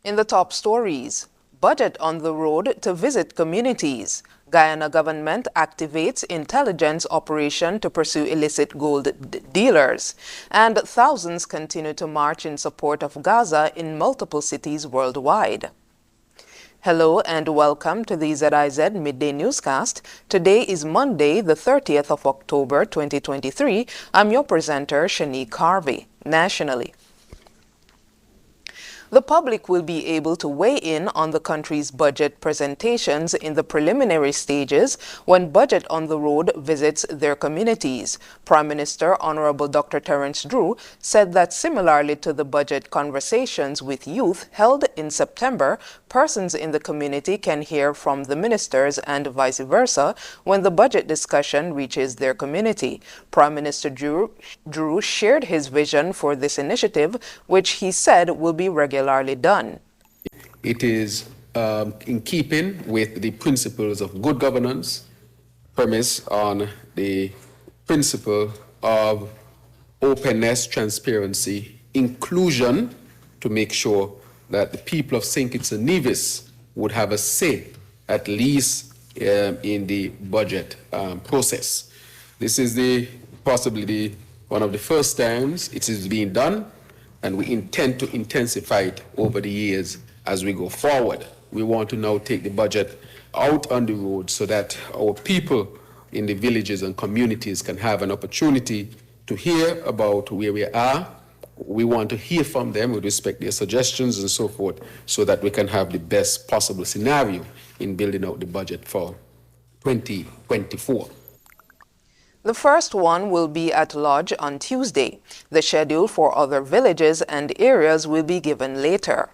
In the top stories, budget on the road to visit communities. Guyana government activates intelligence operation to pursue illicit gold dealers. And thousands continue to march in support of Gaza in multiple cities worldwide. Hello and welcome to the ZIZ Midday Newscast. Today is Monday, the 30th of October, 2023. I'm your presenter, Shanique Harvey. Nationally, the public will be able to weigh in on the country's budget presentations in the preliminary stages when Budget on the Road visits their communities. Prime Minister Honorable Dr. Terence Drew said that similarly to the budget conversations with youth held in September, persons in the community can hear from the ministers and vice versa when the budget discussion reaches their community. Prime Minister Drew shared his vision for this initiative, which he said will be regularly done. It is in keeping with the principles of good governance, premise on the principle of openness, transparency, inclusion, to make sure that the people of St. Kitts and Nevis would have a say, at least in the budget process. This is possibly one of the first times it is being done, and we intend to intensify it over the years as we go forward. We want to now take the budget out on the road so that our people in the villages and communities can have an opportunity to hear about where we are. We want to hear from them with respect to their suggestions and so forth, so that we can have the best possible scenario in building out the budget for 2024. The first one will be at Lodge on Tuesday. The schedule for other villages and areas will be given later.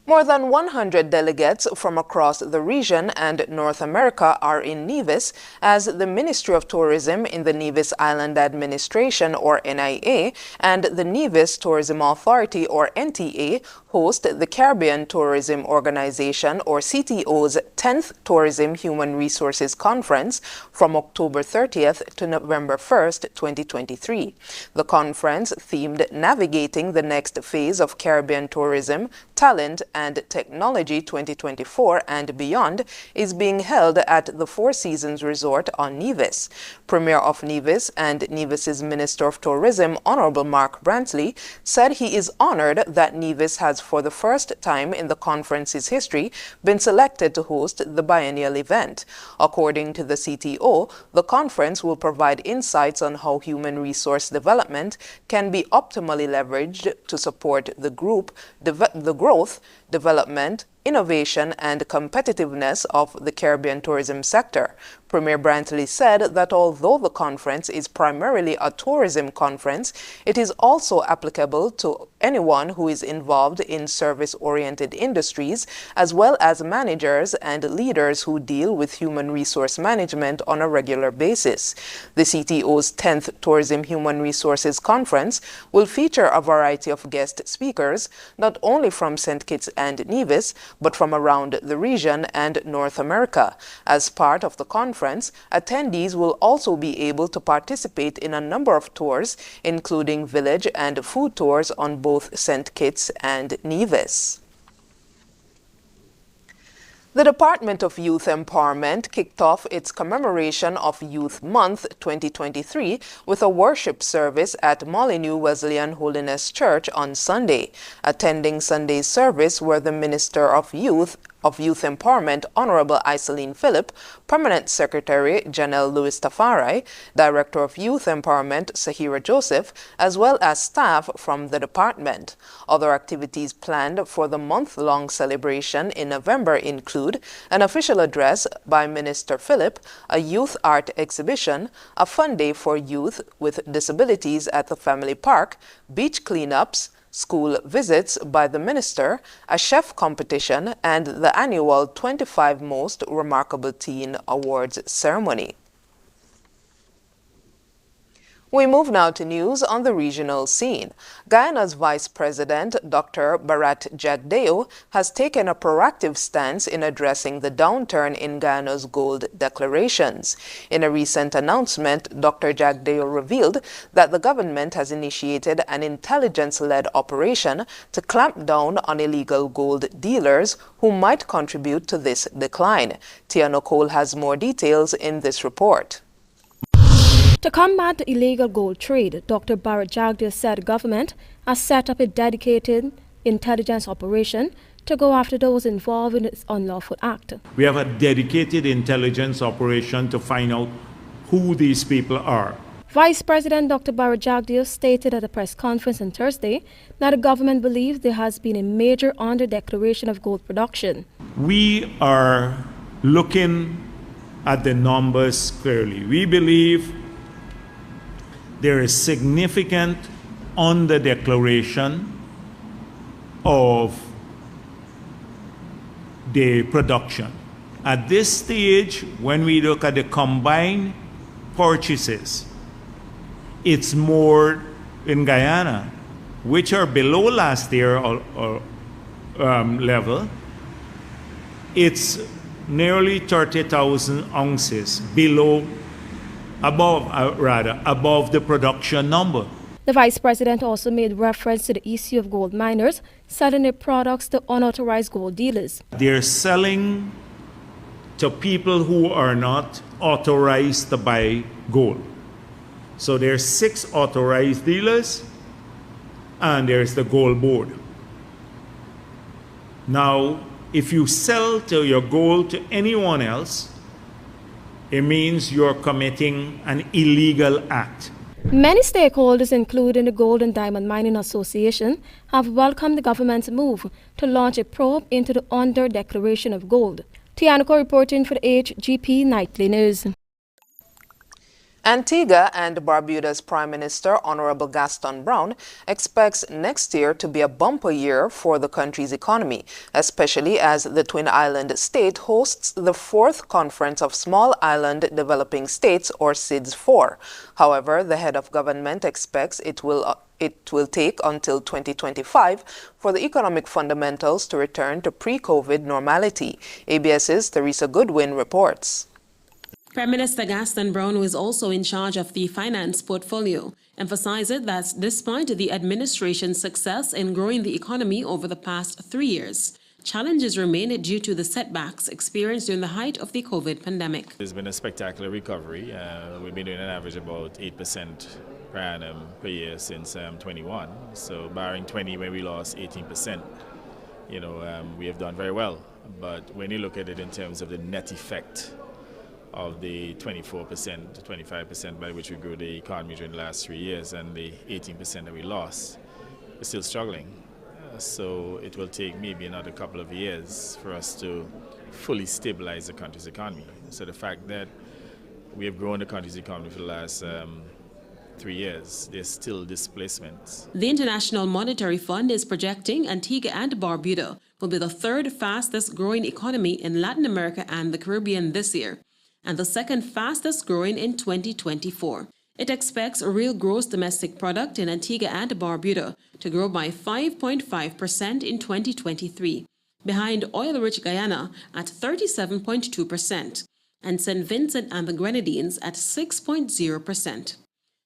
More than 100 delegates from across the region and North America are in Nevis as the Ministry of Tourism in the Nevis Island Administration, or NIA, and the Nevis Tourism Authority, or NTA, host the Caribbean Tourism Organization, or CTO's 10th Tourism Human Resources Conference from October 30th to November 1st, 2023. The conference, themed Navigating the Next Phase of Caribbean Tourism, Talent and Technology 2024 and beyond, is being held at the Four Seasons Resort on Nevis. Premier of Nevis and Nevis's Minister of Tourism, Honorable Mark Brantley, said he is honored that Nevis has for the first time in the conference's history been selected to host the biennial event. According to the CTO, the conference will provide insights on how human resource development can be optimally leveraged to support the growth, development, innovation, and competitiveness of the Caribbean tourism sector. Premier Brantley said that although the conference is primarily a tourism conference, it is also applicable to anyone who is involved in service-oriented industries, as well as managers and leaders who deal with human resource management on a regular basis. The CTO's 10th Tourism Human Resources Conference will feature a variety of guest speakers, not only from St. Kitts and Nevis, but from around the region and North America. As part of the conference, attendees will also be able to participate in a number of tours, including village and food tours on both St. Kitts and Nevis. The Department of Youth Empowerment kicked off its commemoration of Youth Month 2023 with a worship service at Molyneux Wesleyan Holiness Church on Sunday. Attending Sunday's service were the Minister of Youth Empowerment, Honorable Iseline Phillip, Permanent Secretary Janelle Lewis Tafari, Director of Youth Empowerment Sahira Joseph, as well as staff from the department. Other activities planned for the month-long celebration in November include an official address by Minister Phillip, a youth art exhibition, a fun day for youth with disabilities at the Family Park, beach cleanups, school visits by the minister, a chef competition, and the annual 25 Most Remarkable Teen Awards ceremony. We move now to news on the regional scene. Guyana's Vice President, Dr. Bharat Jagdeo, has taken a proactive stance in addressing the downturn in Guyana's gold declarations. In a recent announcement, Dr. Jagdeo revealed that the government has initiated an intelligence-led operation to clamp down on illegal gold dealers who might contribute to this decline. Tiano Cole has more details in this report. To combat the illegal gold trade, Dr. Bharat Jagdeo said the government has set up a dedicated intelligence operation to go after those involved in this unlawful act. We have a dedicated intelligence operation to find out who these people are. Vice President Dr. Bharat Jagdeo stated at a press conference on Thursday that the government believes there has been a major under-declaration of gold production. We are looking at the numbers clearly. We believe there is significant under-declaration of the production. At this stage, when we look at the combined purchases, it's more in Guyana, which are below last year level. It's nearly 30,000 ounces above the production number. The Vice President also made reference to the issue of gold miners selling their products to unauthorized gold dealers. They're selling to people who are not authorized to buy gold. So there's 6 authorized dealers and there's the gold board. Now, if you sell your gold to anyone else, it means you're committing an illegal act. Many stakeholders, including the Gold and Diamond Mining Association, have welcomed the government's move to launch a probe into the under-declaration of gold. Tiano reporting for the HGP Nightly News. Antigua and Barbuda's Prime Minister, Honorable Gaston Brown, expects next year to be a bumper year for the country's economy, especially as the Twin Island state hosts the 4th Conference of Small Island Developing States, or ZIZ 4. However, the head of government expects it will take until 2025 for the economic fundamentals to return to pre-COVID normality. ABS's Theresa Goodwin reports. Prime Minister Gaston Brown, who is also in charge of the finance portfolio, emphasized that despite the administration's success in growing the economy over the past 3 years, challenges remain due to the setbacks experienced during the height of the COVID pandemic. There's been a spectacular recovery. We've been doing an average about 8% per annum per year since 21. So barring 20 when we lost 18%, we have done very well. But when you look at it in terms of the net effect of the 24% to 25% by which we grew the economy during the last 3 years and the 18% that we lost, we're still struggling. So it will take maybe another couple of years for us to fully stabilize the country's economy. So the fact that we have grown the country's economy for the last 3 years, there's still displacements. The International Monetary Fund is projecting Antigua and Barbuda will be the 3rd fastest growing economy in Latin America and the Caribbean this year, and the 2nd fastest growing in 2024. It expects real gross domestic product in Antigua and Barbuda to grow by 5.5% in 2023, behind oil-rich Guyana at 37.2% and St. Vincent and the Grenadines at 6.0%.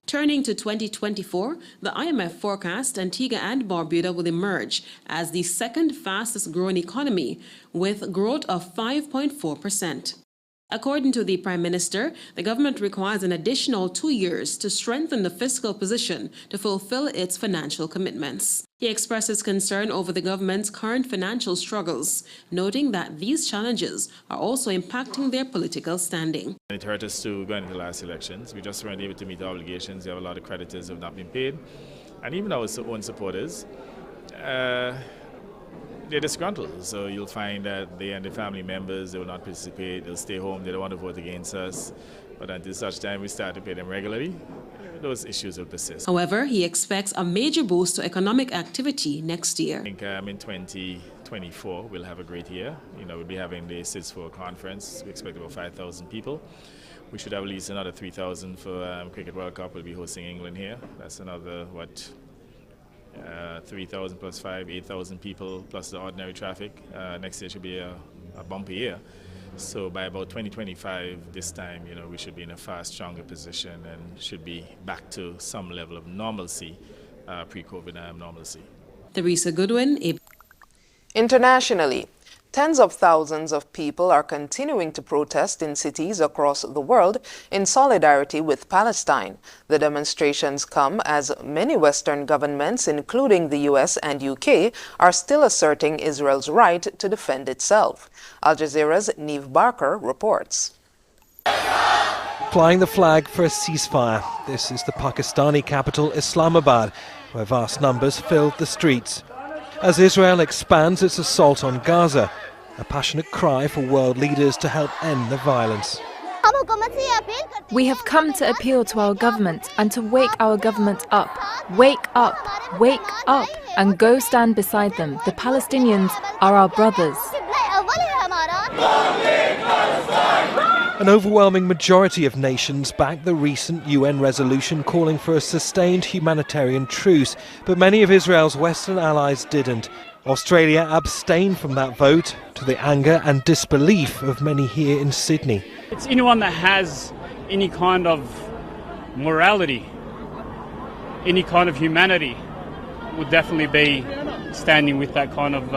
Turning to 2024, the IMF forecast Antigua and Barbuda will emerge as the 2nd fastest growing economy with growth of 5.4%. According to the Prime Minister, the government requires an additional 2 years to strengthen the fiscal position to fulfill its financial commitments. He expresses concern over the government's current financial struggles, noting that these challenges are also impacting their political standing. It hurt us to go into the last elections. We just weren't able to meet the obligations. We have a lot of creditors who have not been paid. And even our own supporters, they're disgruntled. So you'll find that they and their family members, they will not participate, they'll stay home, they don't want to vote against us. But until such time we start to pay them regularly, those issues will persist. However, he expects a major boost to economic activity next year. I think in 2024 24, we'll have a great year. You know, we'll be having the ZIZ conference. We expect about 5,000 people. We should have at least another 3,000 for Cricket World Cup. We'll be hosting England here. That's another, 3,000 plus 5, 8,000 people plus the ordinary traffic. Next year should be a bumpy year. So by about 2025, this time, you know, we should be in a far stronger position and should be back to some level of normalcy, pre-COVID normalcy. Theresa Goodwin. Internationally, tens of thousands of people are continuing to protest in cities across the world in solidarity with Palestine. The demonstrations come as many Western governments, including the US and UK, are still asserting Israel's right to defend itself. Al Jazeera's Neve Barker reports. Flying the flag for a ceasefire. This is the Pakistani capital, Islamabad, where vast numbers filled the streets. As Israel expands its assault on Gaza, a passionate cry for world leaders to help end the violence. We have come to appeal to our government and to wake our government up. Wake up, wake up, and go stand beside them. The Palestinians are our brothers. An overwhelming majority of nations backed the recent UN resolution calling for a sustained humanitarian truce, but many of Israel's Western allies didn't. Australia abstained from that vote, to the anger and disbelief of many here in Sydney. It's anyone that has any kind of morality, any kind of humanity, would definitely be standing with that kind of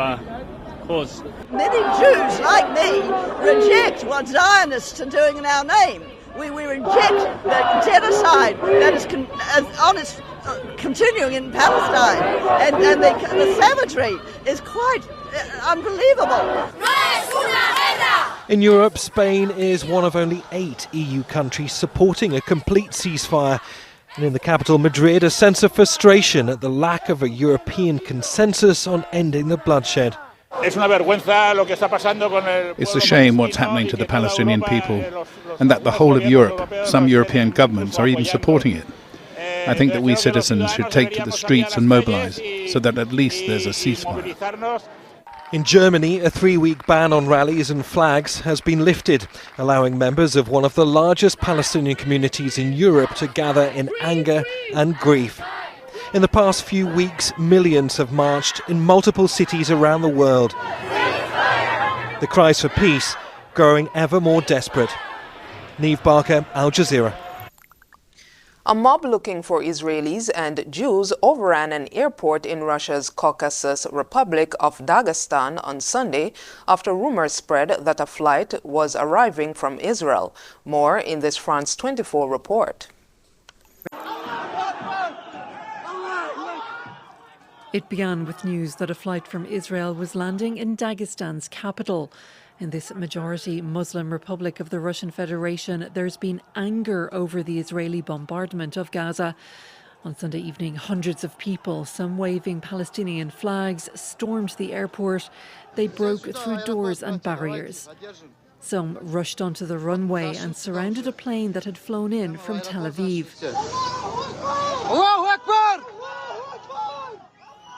cause. Many Jews, like me, reject what Zionists are doing in our name. We reject the genocide that is continuing in Palestine, and the savagery is quite unbelievable. In Europe, Spain is one of only 8 EU countries supporting a complete ceasefire. And in the capital, Madrid, a sense of frustration at the lack of a European consensus on ending the bloodshed. It's a shame what's happening to the Palestinian people, and that the whole of Europe, some European governments, are even supporting it. I think that we citizens should take to the streets and mobilise, so that at least there's a ceasefire. In Germany, a 3-week ban on rallies and flags has been lifted, allowing members of one of the largest Palestinian communities in Europe to gather in anger and grief. In the past few weeks, millions have marched in multiple cities around the world. The cries for peace growing ever more desperate. Neve Barker, Al Jazeera. A mob looking for Israelis and Jews overran an airport in Russia's Caucasus Republic of Dagestan on Sunday after rumors spread that a flight was arriving from Israel. More in this France 24 report. It began with news that a flight from Israel was landing in Dagestan's capital. In this majority Muslim republic of the Russian Federation, there's been anger over the Israeli bombardment of Gaza. On Sunday evening, hundreds of people, some waving Palestinian flags, stormed the airport. They broke through doors and barriers. Some rushed onto the runway and surrounded a plane that had flown in from Tel Aviv.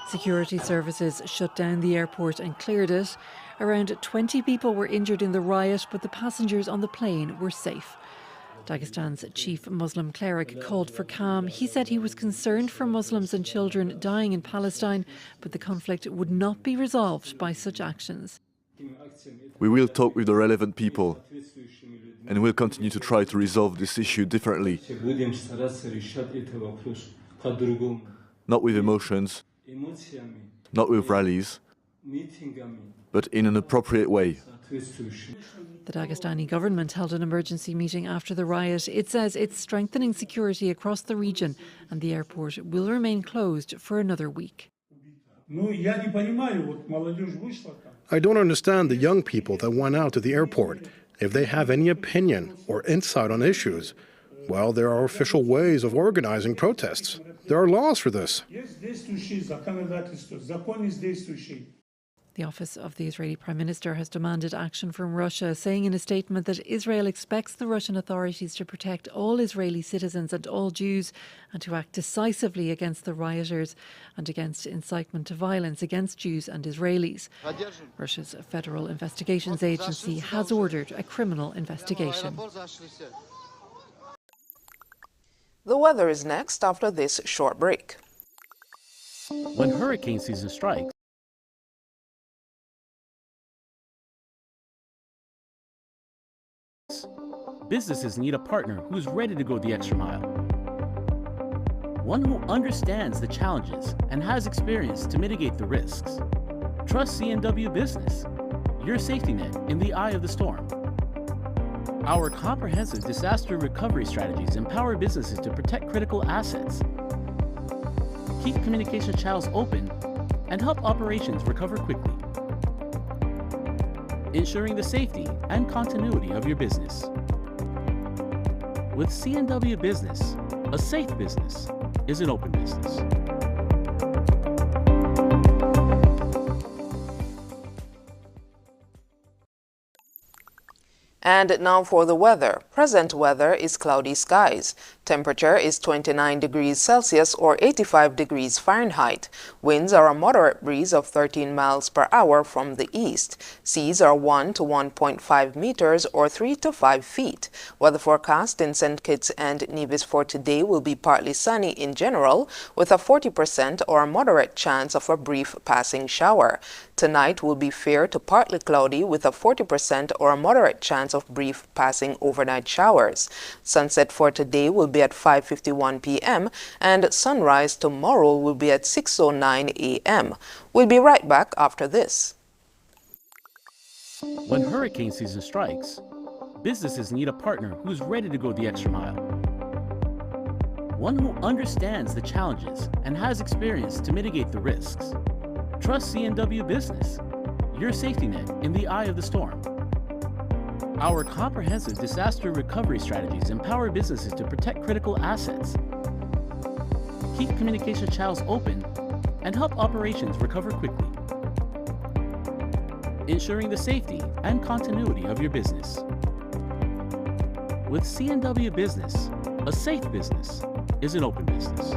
Security services shut down the airport and cleared it. Around 20 people were injured in the riot, but the passengers on the plane were safe. Dagestan's chief Muslim cleric called for calm. He said he was concerned for Muslims and children dying in Palestine, but the conflict would not be resolved by such actions. We will talk with the relevant people and will continue to try to resolve this issue differently. Not with emotions, not with rallies, but in an appropriate way. The Dagestani government held an emergency meeting after the riot. It says it's strengthening security across the region and the airport will remain closed for another week. I don't understand the young people that went out to the airport. If they have any opinion or insight on issues, well, there are official ways of organizing protests. There are laws for this. The office of the Israeli Prime Minister has demanded action from Russia, saying in a statement that Israel expects the Russian authorities to protect all Israeli citizens and all Jews and to act decisively against the rioters and against incitement to violence against Jews and Israelis. Russia's Federal Investigations Agency has ordered a criminal investigation. The weather is next after this short break. When hurricane season strikes, businesses need a partner who's ready to go the extra mile. One who understands the challenges and has experience to mitigate the risks. Trust C&W Business, your safety net in the eye of the storm. Our comprehensive disaster recovery strategies empower businesses to protect critical assets, keep communication channels open, and help operations recover quickly, ensuring the safety and continuity of your business. With C&W Business, a safe business is an open business. And now for the weather. Present weather is cloudy skies. Temperature is 29 degrees Celsius or 85 degrees Fahrenheit. Winds are a moderate breeze of 13 miles per hour from the east. Seas are 1 to 1.5 meters or 3 to 5 feet. Weather forecast in St. Kitts and Nevis for today will be partly sunny in general, with a 40% or a moderate chance of a brief passing shower. Tonight will be fair to partly cloudy with a 40% or a moderate chance of brief passing overnight showers. Sunset for today will be at 5:51 p.m. and sunrise tomorrow will be at 6:09 a.m. We'll be right back after this. When hurricane season strikes, businesses need a partner who's ready to go the extra mile. One who understands the challenges and has experience to mitigate the risks. Trust C&W Business, your safety net in the eye of the storm. Our comprehensive disaster recovery strategies empower businesses to protect critical assets, keep communication channels open, and help operations recover quickly, ensuring the safety and continuity of your business. With C&W Business, a safe business is an open business.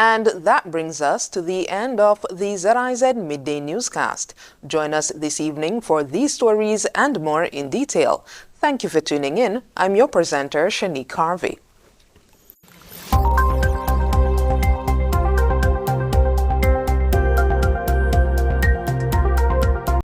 And that brings us to the end of the ZIZ Midday Newscast. Join us this evening for these stories and more in detail. Thank you for tuning in. I'm your presenter, Shanique Harvey.